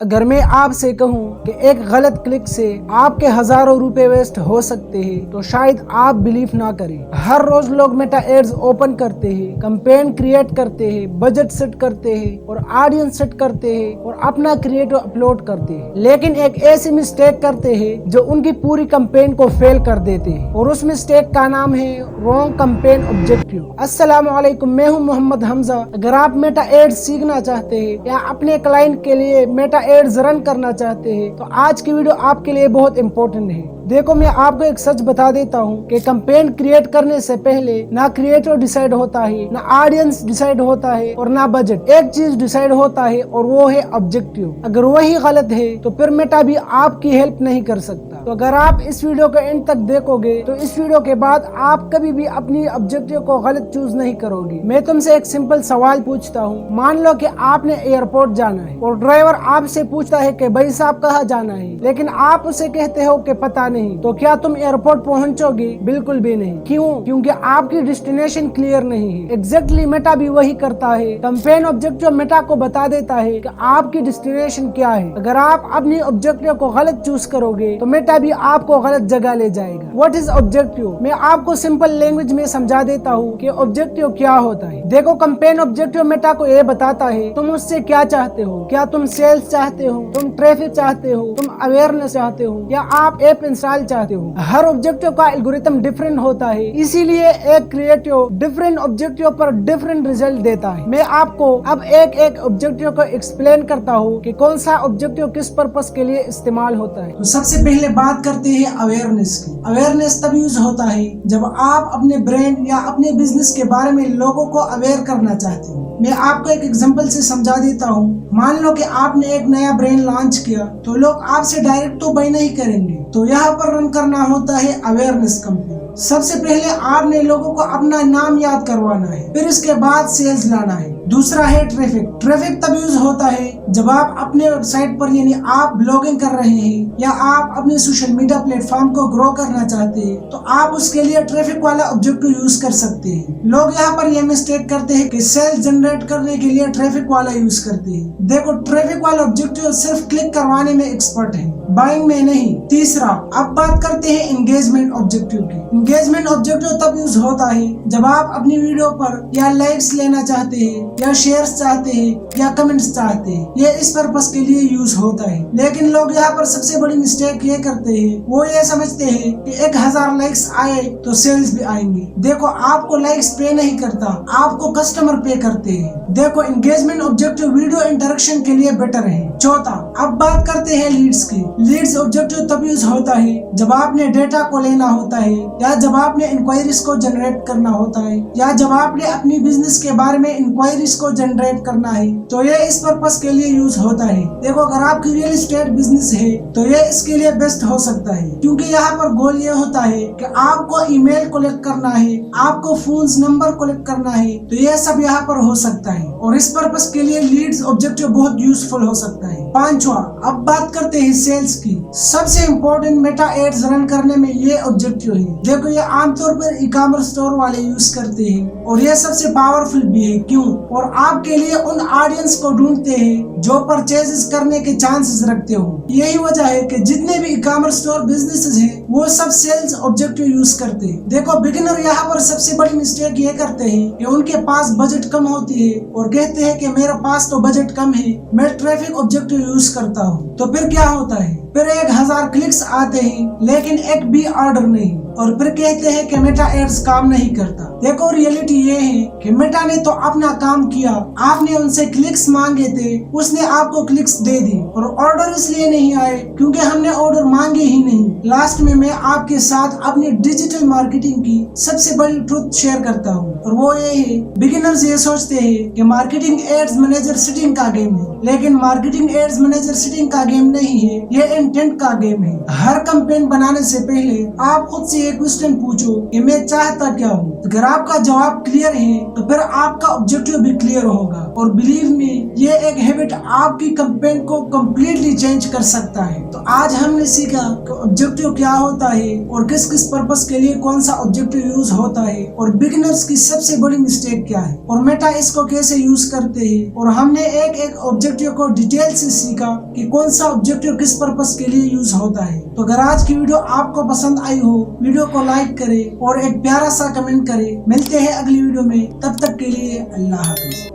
अगर मैं आपसे कहूं कि एक गलत क्लिक से आपके हजारों रुपए वेस्ट हो सकते हैं तो शायद आप बिलीव ना करें। हर रोज लोग मेटा एड्स ओपन करते हैं, कैंपेन क्रिएट करते हैं, बजट सेट करते हैं और ऑडियंस सेट करते हैं और अपना क्रिएटिव अपलोड करते हैं, लेकिन एक ऐसी मिस्टेक करते हैं जो उनकी पूरी कैंपेन को फेल कर देते हैं और उस मिस्टेक का नाम है रॉन्ग कैंपेन ऑब्जेक्टिव। अस्सलाम वालेकुम, मैं हूं मोहम्मद हमजा। अगर आप मेटा एड्स सीखना चाहते हैं या अपने क्लाइंट के लिए मेटा एड्स रन करना चाहते हैं तो आज की वीडियो आपके लिए बहुत इंपॉर्टेंट है। देखो, मैं आपको एक सच बता देता हूँ कि कैंपेन क्रिएट करने से पहले ना क्रिएटिव डिसाइड होता है, ना ऑडियंस डिसाइड होता है और ना बजट। एक चीज डिसाइड होता है और वो है ऑब्जेक्टिव। अगर वही गलत है तो फिर मेटा भी आपकी हेल्प नहीं कर सकता। तो अगर आप इस वीडियो को एंड तक देखोगे तो इस वीडियो के बाद आप कभी भी अपनी ऑब्जेक्टिव को गलत चूज नहीं करोगे। मैं तुमसे एक सिंपल सवाल पूछता हूँ। मान लो कि आपने एयरपोर्ट जाना है और ड्राइवर आपसे पूछता है कि भाई साहब कहाँ जाना है, लेकिन आप उसे कहते हो कि पता नहीं, तो क्या तुम एयरपोर्ट पहुंचोगे? बिल्कुल भी नहीं। क्यों? क्योंकि आपकी डेस्टिनेशन क्लियर नहीं है। एग्जैक्टली मेटा भी वही करता है। कैंपेन ऑब्जेक्टिव मेटा को बता देता है कि आपकी डेस्टिनेशन क्या है। अगर आप अपनी ऑब्जेक्टिव को गलत चूज करोगे तो मेटा भी आपको गलत जगह ले जाएगा। What is objective? मैं आपको सिंपल लैंग्वेज में समझा देता हूँ कि ऑब्जेक्टिव क्या होता है। देखो, कैंपेन ऑब्जेक्टिव मेटा को ये बताता है तुम उससे क्या चाहते हो। क्या तुम सेल्स चाहते हो, तुम ट्रैफिक चाहते हो, तुम अवेयरनेस चाहते हो या आप ऐप इंस्टॉल चाहते हो। हर ऑब्जेक्टिव का एल्गोरिथम डिफरेंट होता है, इसीलिए एक क्रिएटिव डिफरेंट ऑब्जेक्टिव पर डिफरेंट रिजल्ट देता है। मैं आपको अब एक एक ऑब्जेक्टिव को एक्सप्लेन करता हूँ कि कौन सा ऑब्जेक्टिव किस पर्पस के लिए इस्तेमाल होता है। तो सबसे पहले बात करते हैं अवेयरनेस की। अवेयरनेस तब यूज होता है जब आप अपने ब्रांड या अपने बिजनेस के बारे में लोगों को अवेयर करना चाहते हो। मैं आपको एक एग्जांपल से समझा देता हूँ। मान लो कि आपने एक नया ब्रांड लॉन्च किया तो लोग आपसे डायरेक्ट तो बाय नहीं करेंगे, तो यहाँ पर रन करना होता है अवेयरनेस कैंपेन। सबसे पहले आपने लोगों को अपना नाम याद करवाना है, फिर इसके बाद सेल्स लाना है। दूसरा है ट्रैफिक। ट्रैफिक तब यूज होता है जब आप अपने वेबसाइट पर यानी आप ब्लॉगिंग कर रहे हैं या आप अपने सोशल मीडिया प्लेटफॉर्म को ग्रो करना चाहते हैं, तो आप उसके लिए ट्रैफिक वाला ऑब्जेक्टिव यूज कर सकते हैं। लोग यहाँ पर यह मिस्टेक करते हैं कि सेल्स जनरेट करने के लिए ट्रैफिक वाला यूज करते हैं। देखो, ट्रैफिक वाला ऑब्जेक्टिव सिर्फ क्लिक करवाने में एक्सपर्ट है, बाइंग में नहीं। तीसरा, अब बात करते हैं एंगेजमेंट ऑब्जेक्टिव की। एंगेजमेंट ऑब्जेक्टिव तब यूज होता है जब आप अपनी वीडियो पर या लाइक्स लेना चाहते हैं या शेयर्स चाहते हैं या कमेंट्स चाहते हैं। ये इस पर्पस के लिए यूज होता है। लेकिन लोग यहाँ पर सबसे बड़ी मिस्टेक ये करते हैं, वो ये समझते हैं कि 1000 लाइक्स आए तो सेल्स भी आएंगे। देखो, आपको लाइक्स पे नहीं करता, आपको कस्टमर पे करते हैं। देखो, एंगेजमेंट ऑब्जेक्टिव वीडियो इंटरेक्शन के लिए बेटर है। चौथा, अब बात करते हैं लीड्स की। लीड्स ऑब्जेक्टिव तब यूज होता है जब आपने डेटा को लेना होता है या जब आपने इंक्वायरीज को जनरेट करना होता है या जब आपने अपनी बिजनेस के बारे में इंक्वायरीज को जनरेट करना है, तो ये इस पर्पस के लिए यूज होता है। देखो, अगर आपकी रियल एस्टेट बिजनेस है तो ये इसके लिए बेस्ट हो सकता है, क्योंकि यहाँ पर गोल ये होता है कि आपको ईमेल कलेक्ट करना है, आपको फोन्स नंबर कलेक्ट करना है, तो ये सब यहाँ पर हो सकता है और इस पर्पस के लिए लीड्स ऑब्जेक्टिव बहुत यूजफुल हो सकता है। पांचवा, अब बात करते हैं सेल्स की। सबसे इम्पोर्टेंट मेटा एड्स रन करने में ये ऑब्जेक्टिव है। देखो, ये आमतौर पर ई कॉमर्स स्टोर वाले यूज करते हैं और ये सबसे पावरफुल भी है। क्यों? और आपके लिए उन ऑडियंस को ढूंढते हैं जो परचेजेस करने के चांसेस रखते हो। यही वजह है कि जितने भी ई कॉमर्स स्टोर बिजनेसेस हैं वो सब सेल्स ऑब्जेक्टिव यूज करते हैं। देखो, बिगिनर यहाँ पर सबसे बड़ी मिस्टेक ये करते हैं कि उनके पास बजट कम होती है और कहते हैं कि मेरे पास तो बजट कम है, मैं ट्रैफिक ऑब्जेक्टिव यूज करता हूँ। तो फिर क्या होता है? फिर 1000 क्लिक्स आते हैं लेकिन एक भी ऑर्डर नहीं और फिर कहते हैं कि मेटा एड्स काम नहीं करता। देखो, रियलिटी ये है कि मेटा ने तो अपना काम किया, आपने उनसे क्लिक्स मांगे थे, उसने आपको क्लिक्स दे दी और ऑर्डर इसलिए नहीं आए क्योंकि हमने ऑर्डर मांगे ही नहीं। लास्ट में मैं आपके साथ अपनी डिजिटल मार्केटिंग की सबसे बड़ी ट्रुथ शेयर करता हूँ और वो ये है, बिगिनर्स ये सोचते हैं कि मार्केटिंग एड्स मैनेजर सिटिंग का गेम है, लेकिन मार्केटिंग एड्स मैनेजर सिटिंग का गेम नहीं है, ये इंटेंट का गेम है। हर कैंपेन बनाने से पहले आप खुद से ये क्वेश्चन पूछो कि मैं चाहता क्या हूँ। अगर आपका जवाब क्लियर है तो फिर आपका ऑब्जेक्टिव भी क्लियर होगा। और बिलीव में ये एक हैबिट आपकी कैंपेन को कम्प्लीटली चेंज कर सकता है। तो आज हमने सीखा कि ऑब्जेक्टिव क्या होता है और किस किस पर्पस के लिए कौन सा ऑब्जेक्टिव यूज होता है, और बिगिनर्स की सबसे बड़ी मिस्टेक क्या है, और मेटा इसको कैसे यूज करते हैं। और हमने एक एक ऑब्जेक्टिव को डिटेल से सीखा कि कौन सा ऑब्जेक्टिव किस पर्पस के लिए यूज होता है। तो अगर आज की वीडियो आपको पसंद आई हो, वीडियो को लाइक करें और एक प्यारा सा कमेंट करें। मिलते हैं अगली वीडियो में, तब तक के लिए अल्लाह हाफिज।